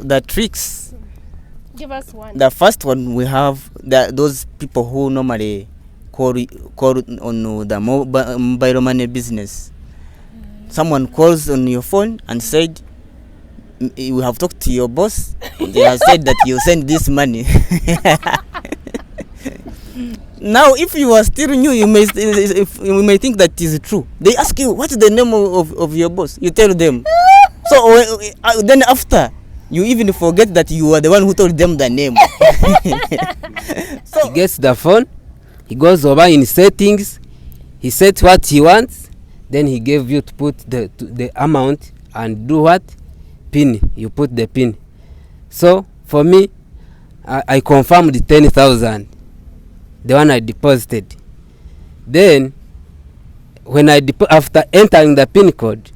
The tricks. Give us one. The first one we have those people who normally call on the mobile money business. Someone calls on your phone and said, "We have talked to your boss. They have said that you send this money." Now, if you are still new, you may think that is true. They ask you, "What is the name of your boss?" You tell them. So then after, you even forget that you are the one who told them the name. So he gets the phone, he goes over in settings, he sets what he wants, then he gave you to put the amount and do what? Pin. You put the pin. So for me, I confirmed the 10,000, the one I deposited. Then when after entering the pin code,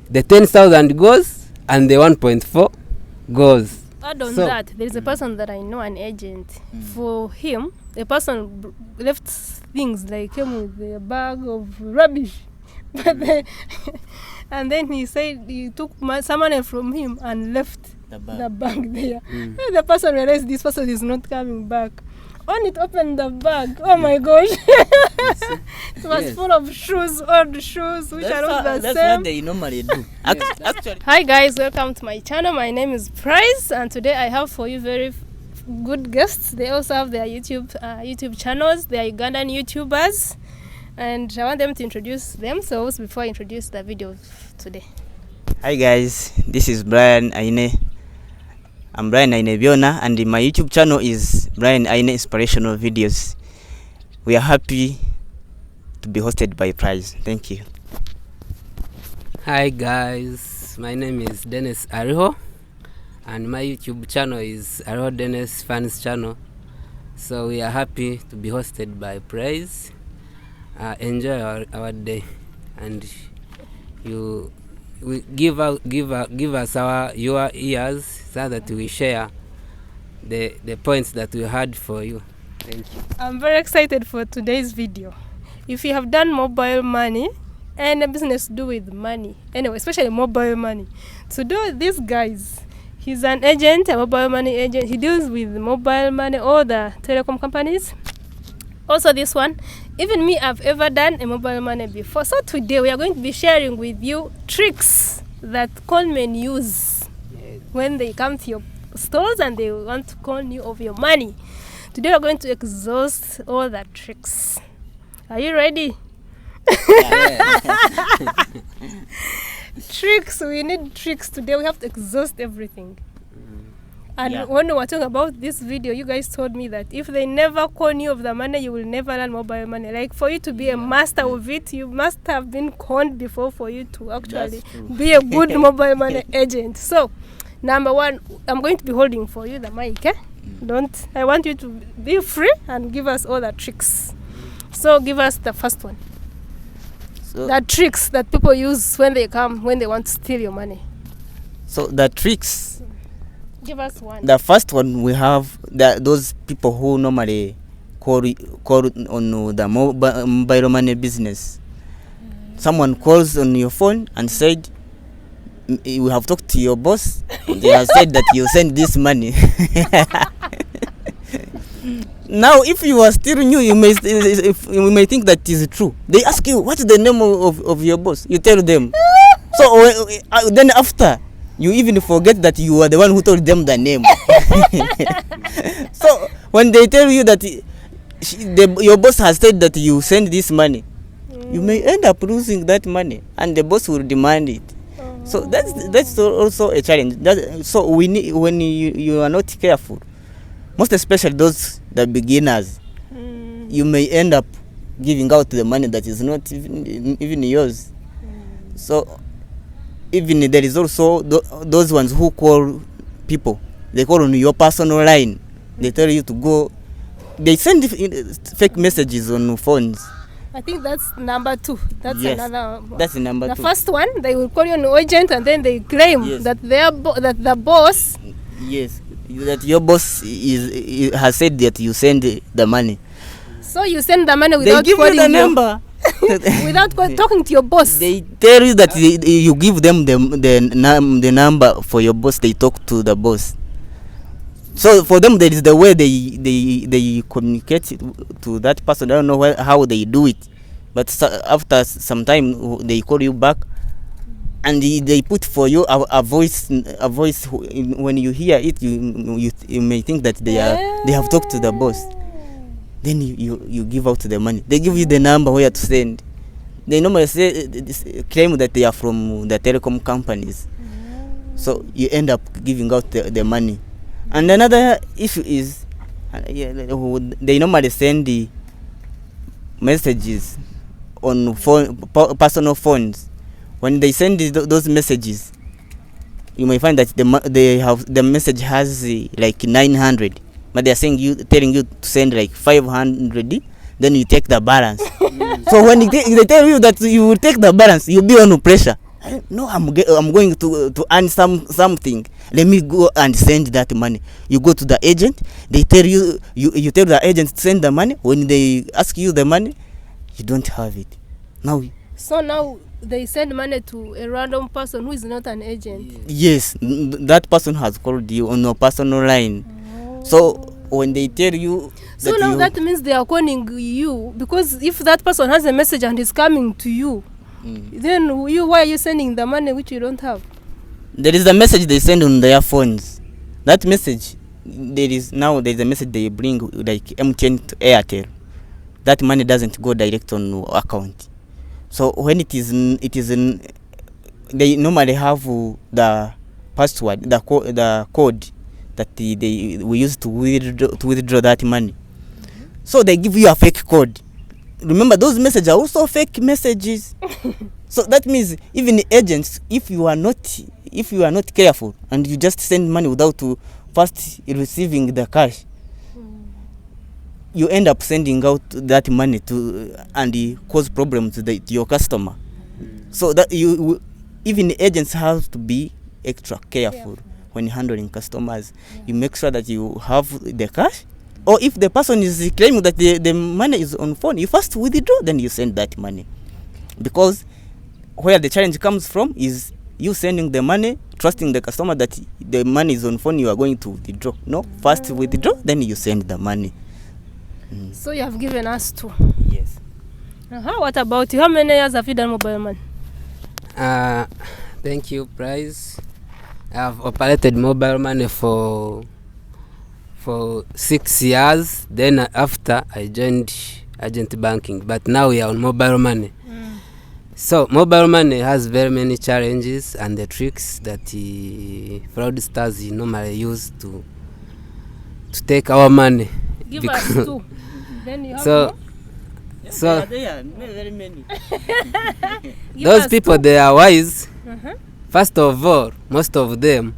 the 10,000 goes and the 1.4 goes. Add on that, there is a person that I know, an agent. For him, the person left things like him with a bag of rubbish. And then he said he took some money from him and left the bag there. And the person realized this person is not coming back. When it opened the bag, oh my gosh, it was full of shoes, old shoes, which are not the same. That's what they normally do. Actually. Hi guys, welcome to my channel. My name is Price, and today I have for you very good guests. They also have their YouTube channels. They are Ugandan YouTubers, and I want them to introduce themselves before I introduce the video today. Hi guys, this is Brian Aine. I'm Brian Aine Biona, and my YouTube channel is Brian Aine Inspirational Videos. We are happy to be hosted by Prize. Thank you. Hi guys, my name is Dennis Ariho, and my YouTube channel is Ariho Dennis Fans Channel. So we are happy to be hosted by Prize. Enjoy our day, and we give us your ears so that we share the points that we had for you. Thank you. I'm very excited for today's video. If you have done mobile money and a business to do with money, anyway, especially mobile money, so do these guys. He's an agent, a mobile money agent. He deals with mobile money, all the telecom companies. Also this one, even me, I've ever done a mobile money before. So today we are going to be sharing with you tricks that conmen use when they come to your stores and they want to con you of your money. Today we're going to exhaust all the tricks. Are you ready? Tricks, we need tricks today. We have to exhaust everything. And when we were talking about this video, you guys told me that if they never con you of the money, you will never learn mobile money. Like for you to be a master of it, you must have been conned before for you to actually be a good mobile money agent. So, number one, I'm going to be holding for you the mic. I want you to be free and give us all the tricks. So give us the first one. So the tricks that people use when they want to steal your money. So the tricks. Give us one. The first one we have those people who normally call on the mobile money business. Someone calls on your phone and said, "We have talked to your boss. They have said that you send this money." Now, if you are still new, you may think that is true. They ask you, "What is the name of your boss?" You tell them. So then after, you even forget that you are the one who told them the name. So when they tell you that your boss has said that you send this money, you may end up losing that money, and the boss will demand it. So that's also a challenge. So we need, when you are not careful, most especially the beginners, you may end up giving out the money that is not even yours. So even there is also those ones who call people. They call on your personal line. They tell you to go. They send fake messages on phones. I think that's number two. That's another. That's number two. The first one, they will call you an agent, and then they claim that that the boss. Yes, that your boss has said that you send the money. So you send the money without calling. They give you the number. without talking to your boss. They tell you that you give them the number for your boss. They talk to the boss. So for them, there is the way they communicate to that person. I don't know how they do it, but after some time they call you back, and they put for you a voice. When you hear it, you may think that they have talked to the boss. Then you give out the money. They give you the number where to send. They normally claim that they are from the telecom companies. So you end up giving out the money. And another issue is they normally send the messages on personal phones. When they send those messages, you may find that the message has like 900, but they are telling you to send like 500. Then you take the balance. So when they tell you that you will take the balance, you'll be under pressure. No, I'm going to earn something. Let me go and send that money. You go to the agent. They tell you tell the agent to send the money. When they ask you the money, you don't have it. Now they send money to a random person who is not an agent. Yes, that person has called you on your personal line. So when they tell you, so now that means they are calling you, because if that person has a message and is coming to you, then why are you sending the money which you don't have? There is a message they send on their phones. That message, there is a message they bring like MTN to Airtel. That money doesn't go direct on your account. So when it is in, they normally have the password, the code that we use to withdraw that money. So they give you a fake code. Remember, those messages are also fake messages. So that means even agents, if you are not careful and you just send money without first receiving the cash, you end up sending out that money and cause problems to your customer. So that even agents have to be extra careful when handling customers. You make sure that you have the cash, or if the person is claiming that the money is on phone, you first withdraw, then you send that money. Because where the challenge comes from is you sending the money, trusting the customer that the money is on phone, you are going to withdraw. No, first withdraw, then you send the money. So you have given us two. Yes. What about you? How many years have you done mobile money? Thank you, Price. I have operated mobile money for 6 years. Then after I joined agent banking, but now we are on mobile money. So mobile money has very many challenges and the tricks that fraudsters normally use to take our money. Give us two. Then you have so there are very many. Those people, they are wise. First of all, most of them,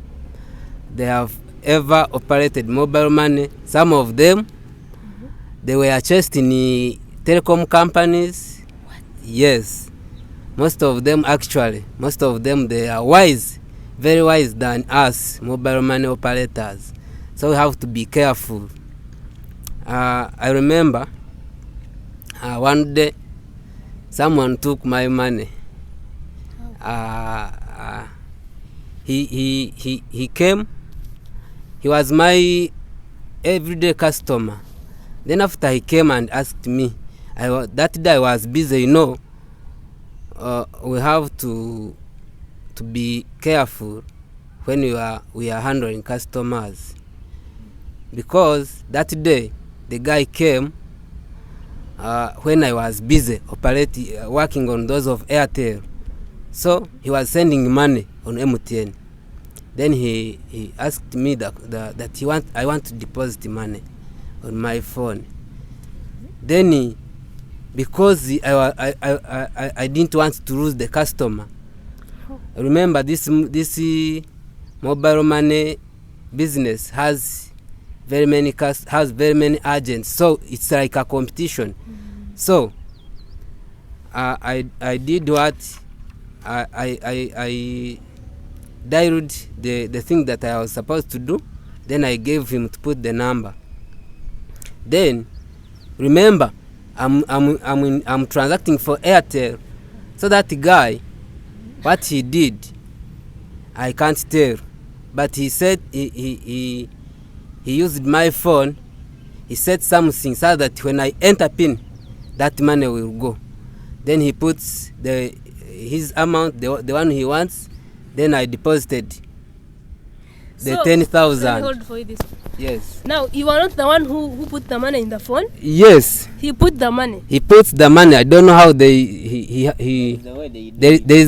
they have ever operated mobile money. Some of them, they were chased in telecom companies. What? Yes. Most of them, they are wise, very wise than us, mobile money operators. So we have to be careful. I remember one day someone took my money. He came. He was my everyday customer. Then after he came and asked me, that day I was busy, we have to be careful when we are handling customers, because that day the guy came when I was busy working on those of Airtel. So he was sending money on MTN. Then he asked me that I want to deposit money on my phone. Then because I didn't want to lose the customer. Remember, this mobile money business has very many agents, so it's like a competition. So I did what I dialed the thing that I was supposed to do. Then I gave him to put the number. Then remember, I'm transacting for Airtel. So that guy, what he did, I can't tell. But he said he used my phone. He said something so that when I enter PIN, that money will go. Then he puts his amount, the one he wants. Then I deposited the 10,000. Let me hold for you this. Yes. Now, you are not the one who put the money in the phone? Yes. He put the money. He puts the money. I don't know how there is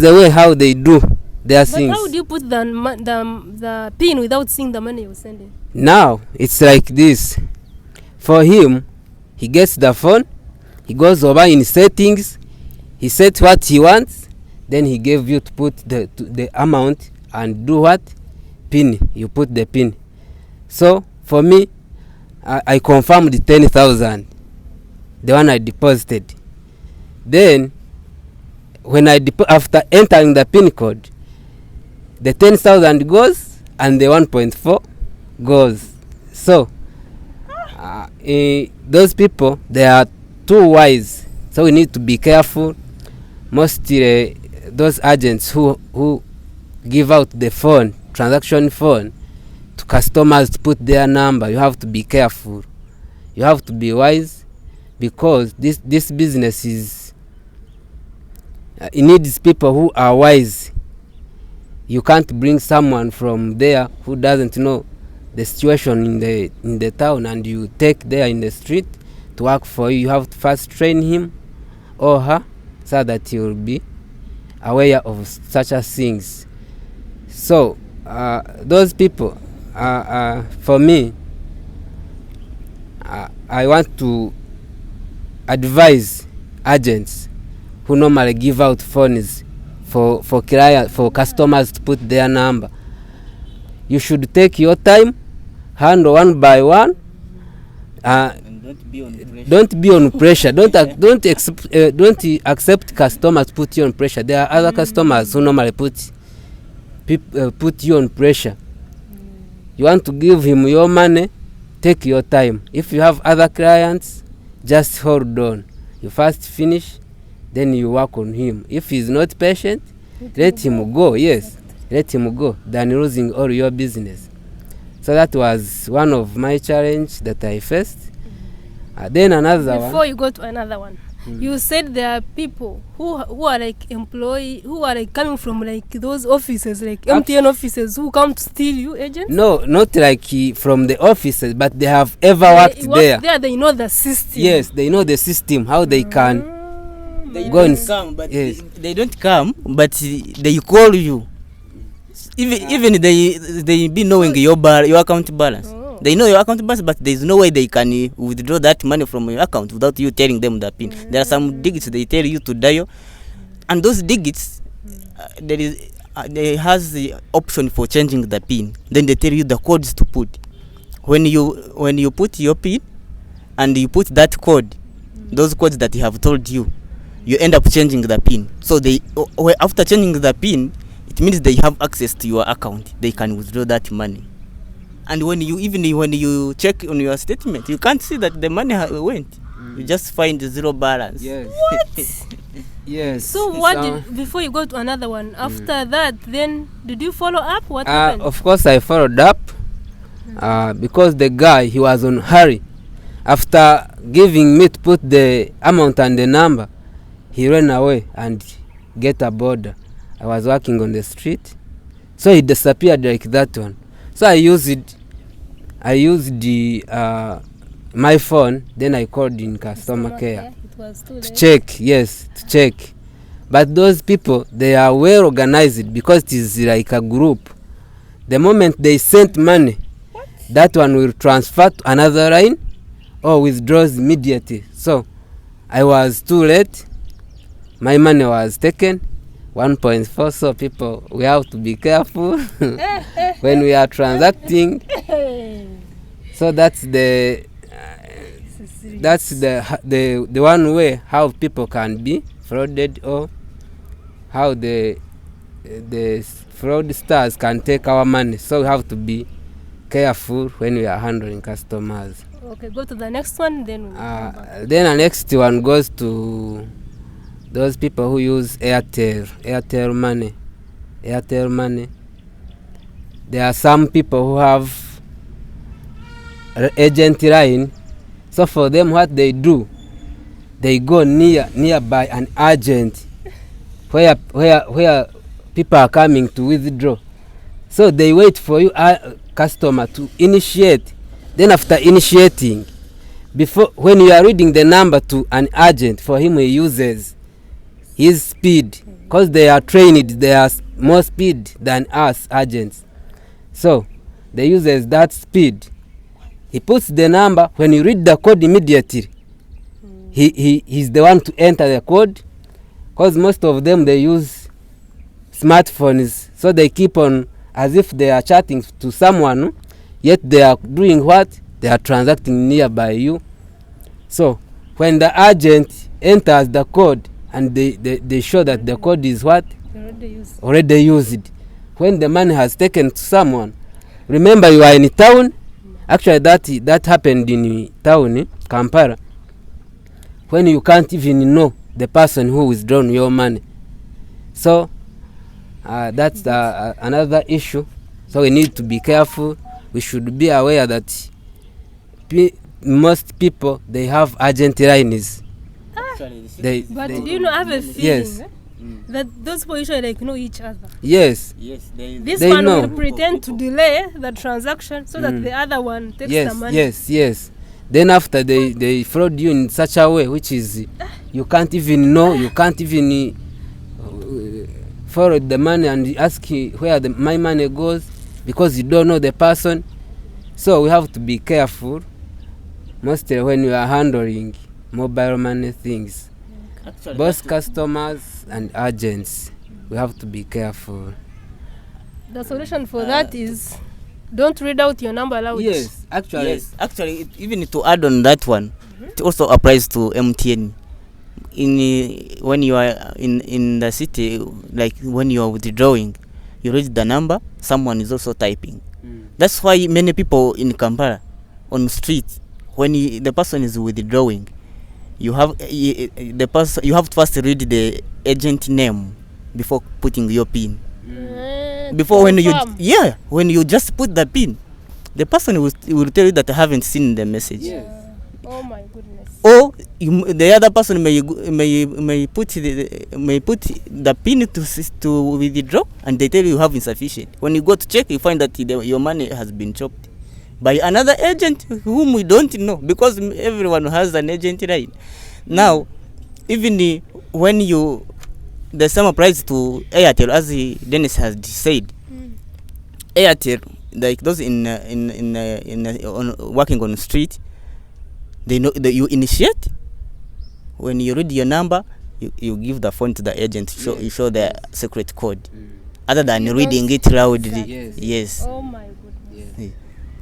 a way how they do their things. But how do you put the PIN without seeing the money you're sending? Now, it's like this. For him, he gets the phone, he goes over in settings, he sets what he wants, then he gave you to put the amount and do what? PIN. You put the PIN. So, for me, I confirmed the 10,000, the one I deposited. Then, when after entering the PIN code, the 10,000 goes and the 1.4 goes. So, those people, they are too wise. So we need to be careful. Mostly those agents who give out the phone, transaction phone, to customers to put their number, you have to be careful. You have to be wise, because this business is it needs people who are wise. You can't bring someone from there who doesn't know the situation in the town, and you take there in the street to work for you. You have to first train him or her so that he will be aware of such as things. So those people, for me, I want to advise agents who normally give out phones for customers to put their number. You should take your time, handle one by one. And don't be on pressure. Don't accept customers put you on pressure. There are other customers who normally put you on pressure. You want to give him your money, take your time. If you have other clients, just hold on. You first finish, then you work on him. If he's not patient, let him go. Yes, let him go than losing all your business. So that was one of my challenge that I faced. Then another one. Before you go to another one, you said there are people who are like employee, who are like coming from like those offices, like MTN offices, who come to steal you, agents? No, not like from the offices, but they have ever worked there. They know the system. Yes, they know the system, how they can They go don't come, but yes. they don't come, but they call you. Even they be knowing your account balance. Oh. They know your account balance, but there is no way they can withdraw that money from your account without you telling them the PIN. There are some digits they tell you to dial, and those digits there has the option for changing the PIN. Then they tell you the codes to put. When you put your PIN and you put that code, those codes that you have told you, you end up changing the PIN. So after changing the PIN, it means they have access to your account. They can withdraw that money. And when you check on your statement, you can't see that the money went. You just find zero balance. Yes. What? Yes. So before you go to another one, after that, then did you follow up? What happened? Of course I followed up, because the guy, he was on hurry. After giving me to put the amount and the number, he ran away and get a border. I was working on the street, so he disappeared like that one. So I used my phone. Then I called in customer care It was too late. to check. Yes, to check. But those people, they are well organized, because it is like a group. The moment they sent money, that one will transfer to another line or withdraws immediately. So I was too late. My money was taken, 1.4. So people, we have to be careful when we are transacting. So that's the one way how people can be frauded, or how the fraudsters can take our money. So we have to be careful when we are handling customers. Okay, go to the next one, then we'll come back. Then the next one goes to those people who use Airtel money. Airtel money. There are some people who have agent line. So for them, what they do, they go nearby an agent where people are coming to withdraw. So they wait for you, customer, to initiate. Then after initiating, when you are reading the number to an agent, for him he uses his speed, because they are trained, they are more speed than us agents. So they uses that speed. He puts the number. When you read the code immediately, he's the one to enter the code, because most of them, they use smartphones, so they keep on as if they are chatting to someone, yet they are doing what? They are transacting nearby you. So when the agent enters the code and they show that the code is what? Already used. When the money has taken to someone, remember you are in town. Actually that happened in town, Kampala, when you can't even know the person who withdrawn your money. So that's another issue. So we need to be careful. We should be aware that most people, they have agent lines. But do you know, I have a feeling, yes, that those people usually know each other. Yes. This they one know. will pretend to delay the transaction so that the other one takes the money. Yes. Then after they fraud you in such a way, which is you can't even know, you can't even forward the money and ask where my money goes, because you don't know the person. So we have to be careful, mostly when we are handling mobile money things. Actually, both customers and agents, we have to be careful. The solution for that is don't read out your number loud. Yes, actually, even to add on that one, it also applies to MTN. When you are in the city, like when you are withdrawing, you read the number, someone is also typing. That's why many people in Kampala on street, when the person is withdrawing, you have to first read the agent name before putting your pin. Before when you just put the pin, the person will tell you that I haven't seen the message. Yes. Oh my goodness. Or the other person may put the pin to withdraw, and they tell you have insufficient. When you go to check, you find that your money has been chopped by another agent whom we don't know, because everyone has an agent line. Now, even when the same applies to Airtel, as Dennis has said. Airtel, like those working on the street, they know that you initiate. When you read your number, you give the phone to the agent. You show the secret code, other than reading it loudly. Yes. Oh my goodness. Yes.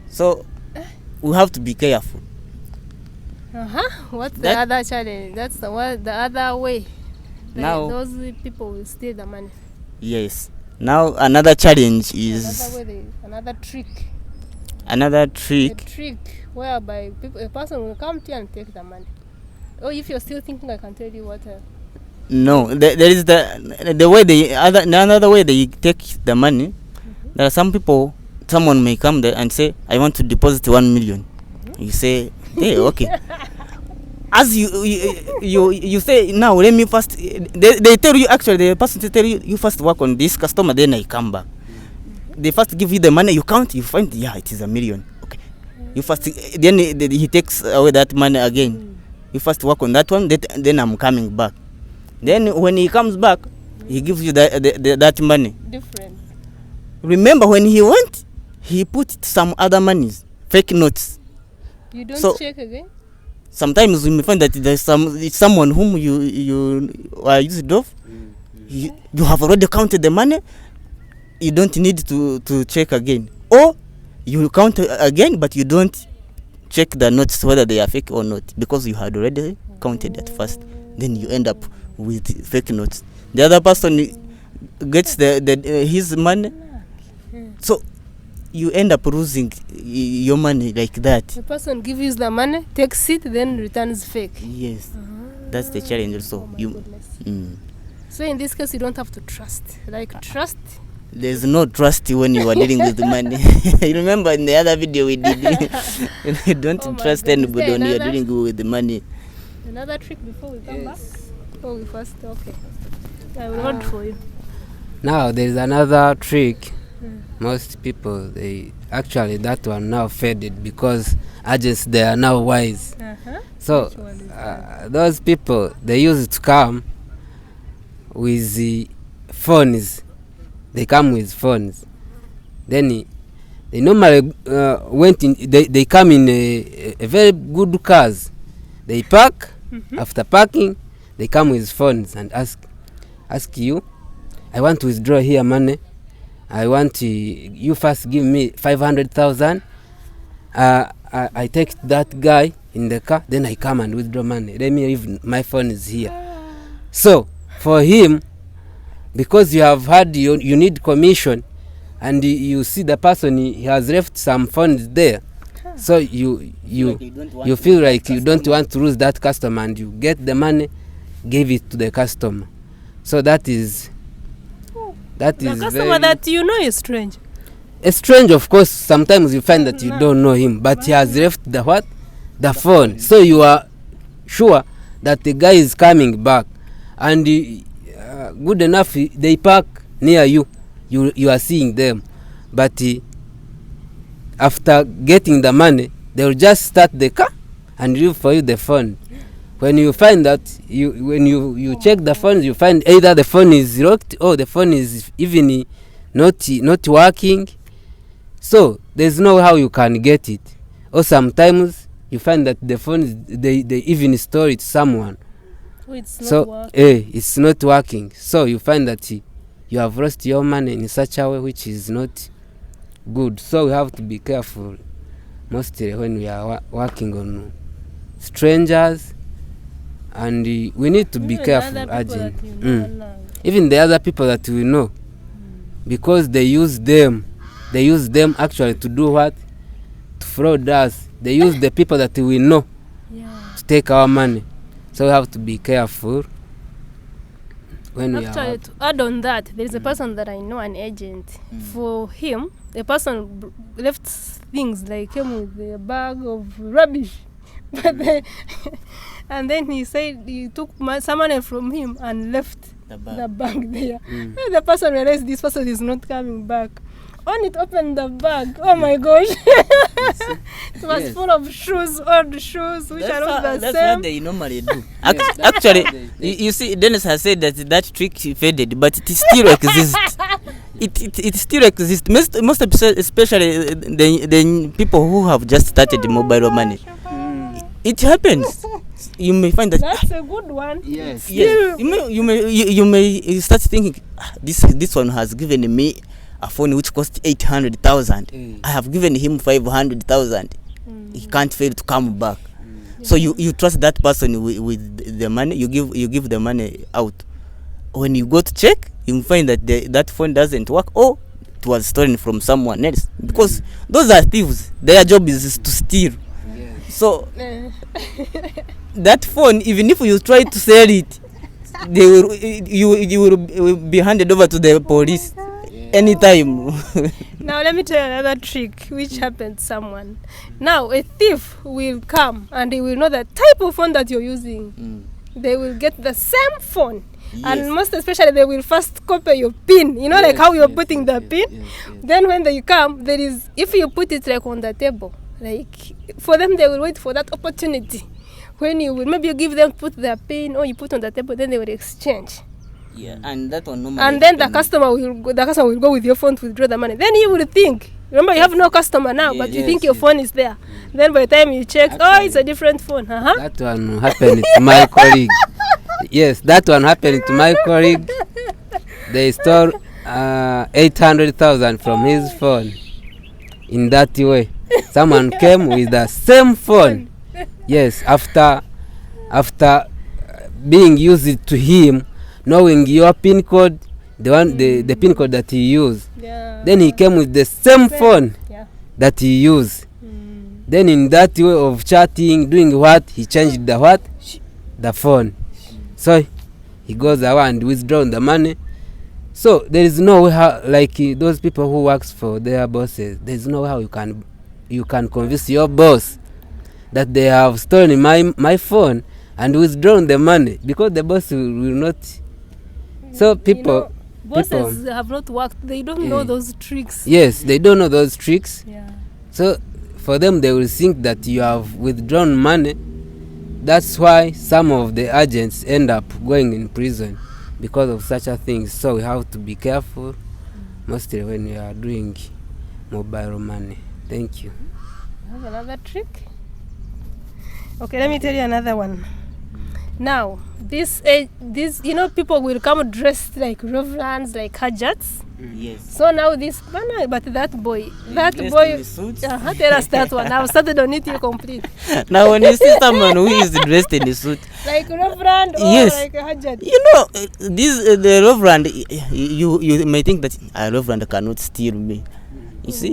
So we have to be careful. What's the other challenge? That's the other way. Now those people will steal the money. Yes. Now another challenge is another trick. Another trick. A trick whereby a person will come to you and take the money. Or if you're still thinking, I can tell you what. No, there is the way another way they take the money. There are some people. Someone may come there and say, "I want to deposit 1 million." You say, "Hey, okay." As you say, now let me first. They tell you, actually the person tell you first work on this customer, then I come back. They first give you the money, you count, you find it is 1 million. Okay, you first, then he takes away that money again. You first work on that one, then I'm coming back. Then when he comes back, he gives you that money. Different. Remember when he went, he put some other monies, fake notes. You don't check again? Sometimes we may find that there's someone whom you are used of. You have already counted the money. You don't need to check again. Or you count again, but you don't check the notes whether they are fake or not, because you had already counted at first. Then you end up with fake notes. The other person gets his money. So you end up losing your money like that. The person gives you the money, takes it, then returns fake. Yes, that's the challenge also. Oh my goodness. So in this case, you don't have to trust. Like trust. There's no trust when you are dealing with the money. You remember in the other video we did, you don't trust anybody when you are dealing with the money. Another trick before we come back? Before we first, okay. I will hold for you. Now there is another trick. Most people, they actually, that one now faded because agents, they are now wise. So those people, they used to come with the phones. They come with phones. Then they normally went in. They come in a very good cars. They park. After parking, they come with phones and ask you, I want to withdraw here money. I want you first give me 500,000. I take that guy in the car, then I come and withdraw money. Let me leave my phone is here. So for him, because you have had you need commission, and you see the person he has left some funds there, so you feel like you don't want to lose that customer, and you get the money, give it to the customer. So that is the customer that you know is strange. A strange, of course. Sometimes you find that you don't know him, but he has left the phone. So you are sure that the guy is coming back, and good enough they park near you. You are seeing them, but after getting the money, they will just start the car and leave for you the phone. When you find that when you check the phones, you find either the phone is locked or the phone is even not working. So there's no how you can get it. Or sometimes you find that the phone they even store it someone. Oh, it's not working. It's not working. So you find that you have lost your money in such a way which is not good. So we have to be careful, mostly when we are working on strangers. And we need to be careful, agent. Even the other people that we know, because they use them actually to do what? To fraud us. They use the people that we know to take our money. So we have to be careful when we are. Actually, to add on that, there is a person that I know, an agent. For him, the person left things like came with a bag of rubbish. But and then he said he took some money from him and left the bag there. And the person realized this person is not coming back. On it opened the bag. Oh my gosh. It was full of shoes, old shoes, which are not the same. That's what they normally do. Actually, you see, Dennis has said that trick faded, but it still exists. It still exists. Most especially the people who have just started mobile money. It happens. You may find that that's a good one. Yes. You may start thinking, this one has given me a phone which cost 800,000. I have given him 500,000. He can't fail to come back. So you trust that person with the money. You give the money out. When you go to check, you find that that phone doesn't work, or it was stolen from someone else, because those are thieves. Their job is to steal. So that phone, even if you try to sell it, you will be handed over to the police anytime. Now let me tell you another trick which happened to someone. Now a thief will come and he will know the type of phone that you're using. They will get the same phone. Yes. And most especially they will first copy your pin. You know, like how you're putting the pin. Then when they come, there is, if you put it like on the table, like for them they will wait for that opportunity. When you will maybe you give them put their pin or you put on the table, then they will exchange. Yeah, and that one normally. And then the customer will go with your phone to withdraw the money. Then you will think, remember you have no customer now, but you think your phone is there. Then by the time you check, it's a different phone. That one happened to my colleague. Yes, that one happened to my colleague. They stole 800,000 from his phone. In that way, someone came with the same phone. Yes, after being used to him, knowing your pin code, the pin code that he used, then he came with the same phone. that he used. Then in that way of chatting, doing what, he changed the what? The phone. So he goes away and withdraw the money. So there is no way how, like those people who works for their bosses, there is no way how you can convince your boss that they have stolen my phone and withdrawn the money, because the boss will not. So people, bosses have not worked. They don't know those tricks. Yes, they don't know those tricks. Yeah. So for them, they will think that you have withdrawn money. That's why some of the agents end up going in prison because of such a thing. So we have to be careful, mostly when you are doing mobile money. Thank you. Have another trick? Okay, let me tell you another one. Now, this people will come dressed like reverends, like hajats. Yes. So now this man, but that boy, Dressed in the suit. tell us that one. I've started on it, you complete. Now when you see someone who is dressed in the suit, Like reverend or Yes. like a hajat. you know, the reverend, you may think that a reverend cannot steal me. You see?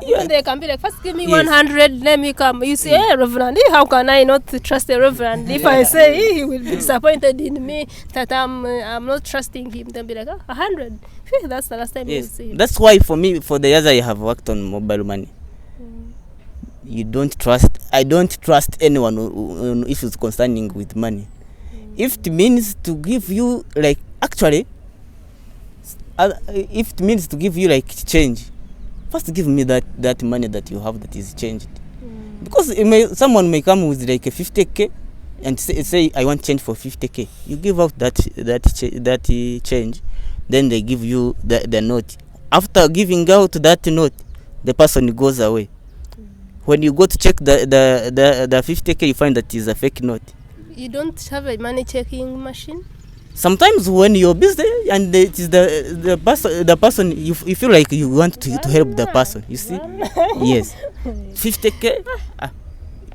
Even they can be like, first give me Yes. 100, let me come. You say, hey, Reverend, how can I not trust the Reverend? If I say he will be disappointed in me, that I'm not trusting him, then be like, 100. Phew, that's the last time you Yes. see him. That's why for me, for the years I have worked on mobile money, I don't trust anyone on issues concerning with money. If it means to give you like if it means to give you like change, first give me that money that you have that is changed. Because someone may come with like a 50k and say I want change for 50k. You give out that change, then they give you the note. After giving out that note, the person goes away. When you go to check the 50k, you find that is a fake note. You don't have a money checking machine? Sometimes when you're busy and it is the person you feel like you want to help the person, you see. Yes, 50k.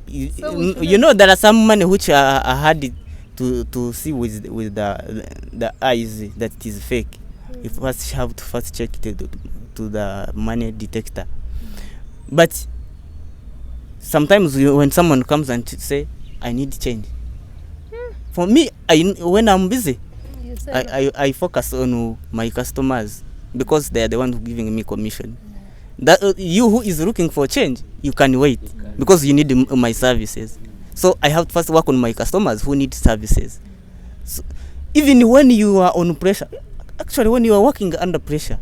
You know there are some money which are hard to see with the eyes that it is fake. You first have to check it to the money detector. But sometimes when someone comes and say I need change, for me, when I'm busy, I focus on my customers because they are the ones giving me commission. That you who is looking for change, you can wait because you need my services. So I have to first work on my customers who need services. So even when you are on pressure, actually when you are working under pressure,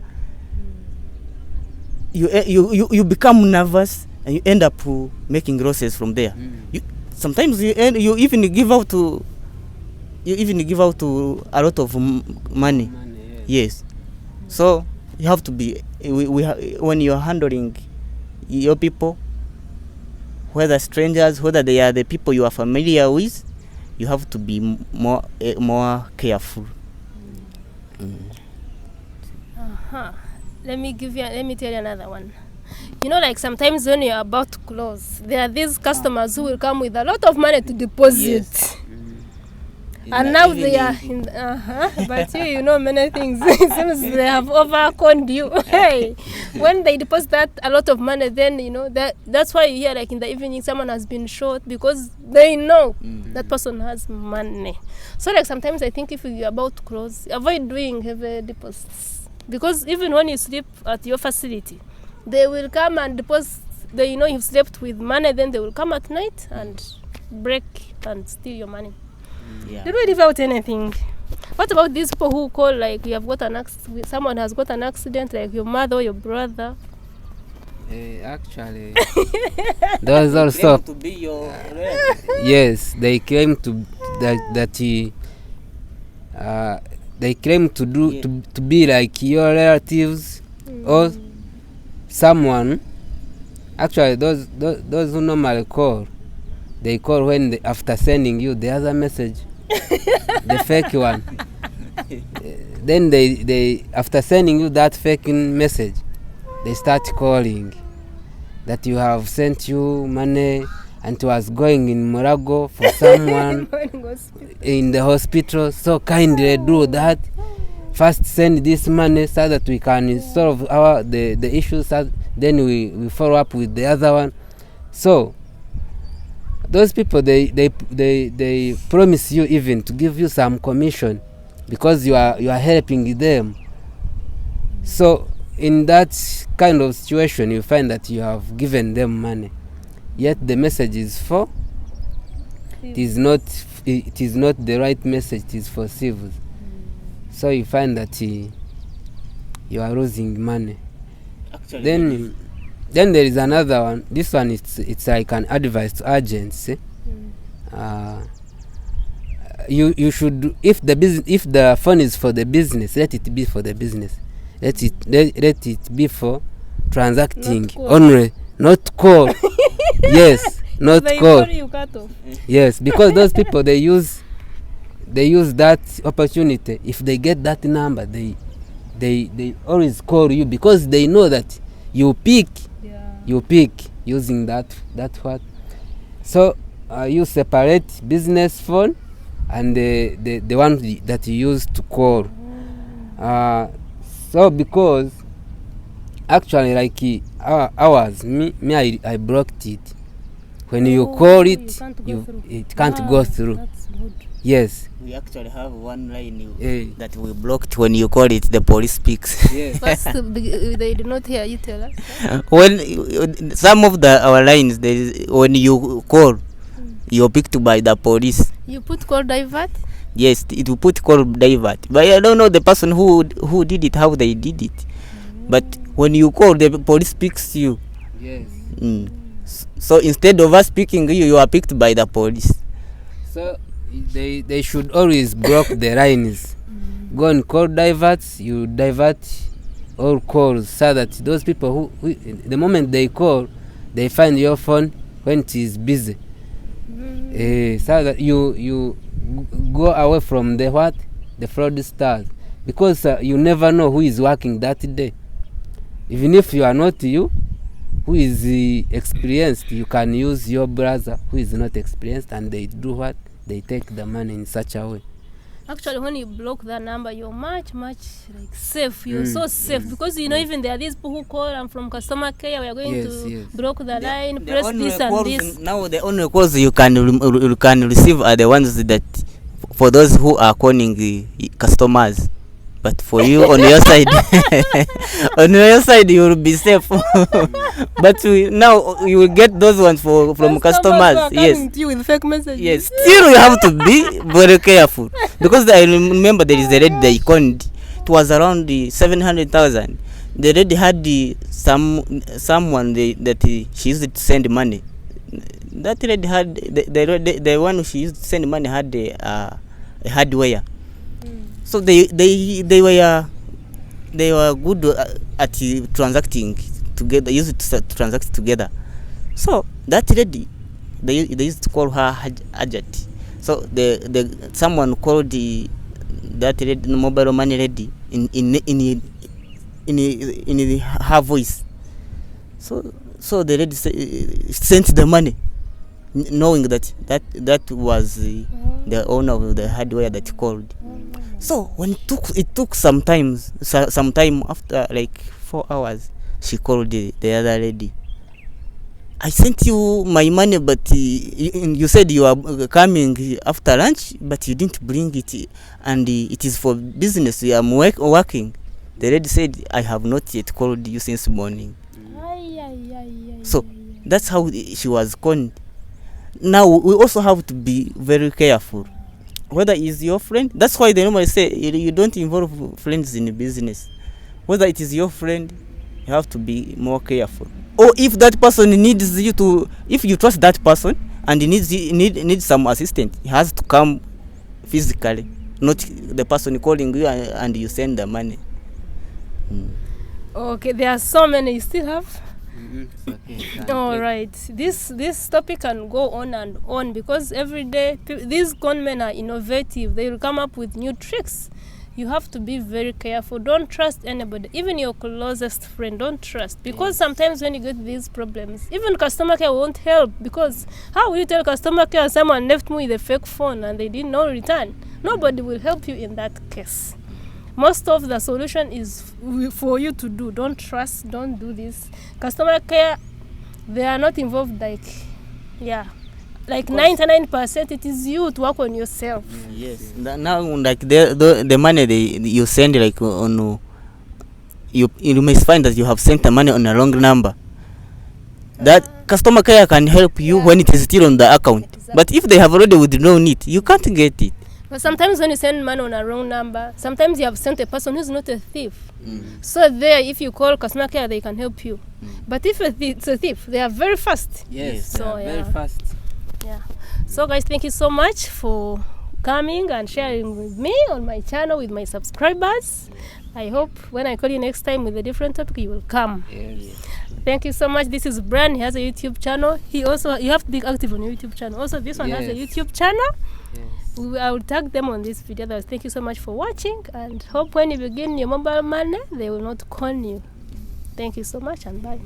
you become nervous and you end up making losses from there. Sometimes you even give out to a lot of money. Yes. So you have to be when you are handling your people, whether strangers, whether they are the people you are familiar with, you have to be more careful. Let me tell you another one. You know, like sometimes when you're about to close, there are these customers who will come with a lot of money to deposit. Yes. And now they are in but you know many things. It seems they have overconned you. Hey, when they deposit that a lot of money, then you know that's why you hear like in the evening someone has been shot because they know that person has money. So like sometimes I think if you're about to close, avoid doing heavy deposits, because even when you sleep at your facility, they will come and deposit. They know you've slept with money, then they will come at night and break and steal your money. Yeah. You don't leave out anything. What about these people who call like you have got someone has got an accident, like your mother or your brother? Actually, those also to be your yes, they claim to they claim to to be like your relatives or someone. Actually, those who normally call, they call when after sending you the other message, the fake one. Then they after sending you that fake message, they start calling that you have sent you money and it was going in Morago for someone in the hospital. So kindly do that. First send this money so that we can solve the issues then we follow up with the other one. So those people, they promise you even to give you some commission because you are helping them. So in that kind of situation, you find that you have given them money, yet the message is for it is not the right message. It is for civils. So you find that you are losing money. Actually, then there is another one. This one it's like an advice to agents. You should, if the phone is for the business, let it be for the business. Let it be for transacting only, not call. Yes, not call. Yes, because those people they use that opportunity. If they get that number, they always call you because they know that you pick. You pick using that what. So you separate business phone and the one that you use to call. So because actually like ours, I blocked it. When you call it, it can't go through. That's good. Yes. We actually have one line that we blocked. When you call it, the police speaks. Yes. They did not hear you tell us. When some of our lines, when you call, you're picked by the police. You put call divert? Yes, it will put call divert. But I don't know the person who did it, how they did it. But when you call, the police picks you. Yes. So instead of us picking you, you are picked by the police. So they should always block the lines. Go and call diverts. You divert all calls so that those people who the moment they call, they find your phone when it is busy. So that you go away from the fraudsters, because you never know who is working that day. Even if you are not you who is experienced, you can use your brother who is not experienced, and they do what? They take the money in such a way. Actually, when you block that number, you're much like safe. You're so safe because you know even there are these people who call and from customer care. We are going to block the line, press this and this. Now the only calls you can receive are the ones that for those who are calling the customers. But for you on your side, you will be safe. But now you will get those ones from customers. Yes. To you with fake messages. Yes. Still, you have to be very careful because I remember there is a lady they conned. It was around 700,000. The lady had someone that she used to send money. That lady had the one she used to send money had a hardware. So they were good at transacting together. Used to transact together. So that lady, they used to call her agent. So someone called that lady, mobile money lady in her voice. So the lady sent the money, knowing that was the owner of the hardware that called. So when it took some time after like 4 hours, she called the other lady. I sent you my money, but you said you are coming after lunch, but you didn't bring it, and it is for business. I am working. The lady said, I have not yet called you since morning. So that's how she was conned. Now we also have to be very careful. Whether it is your friend, that's why they normally say you don't involve friends in business. Whether it is your friend, you have to be more careful. Or if that person needs you to, if you trust that person and he needs some assistance, he has to come physically, not the person calling you and you send the money. Okay, there are so many. You still have? Okay. All right. This topic can go on and on because every day these conmen are innovative. They will come up with new tricks. You have to be very careful. Don't trust anybody, even your closest friend. Don't trust, because sometimes when you get these problems, even customer care won't help, because how will you tell customer care someone left me with a fake phone and they did not return? Nobody will help you in that case. most of the solution is for you to do. Don't trust, don't do this. Customer care, they are not involved, like 99% it is you to work on yourself. Yes. Now, like the money you send, like on you may find that you have sent the money on a wrong number. That customer care can help you when it is still on the account. Exactly. But if they have already withdrawn it, you can't get it. But sometimes when you send money on a wrong number, sometimes you have sent a person who's not a thief. So there, if you call customer care, they can help you. But if it's a thief, they are very fast. Yes, So, very fast. Yeah. So guys, thank you so much for coming and sharing with me on my channel with my subscribers. I hope when I call you next time with a different topic, you will come. Yes. Thank you so much. This is Brian. He has a YouTube channel. You have to be active on your YouTube channel. Also, this one has a Yes. YouTube channel. Yes. I will tag them on this video. Otherwise, thank you so much for watching, and hope when you begin your mobile money, they will not con you. Thank you so much, and bye.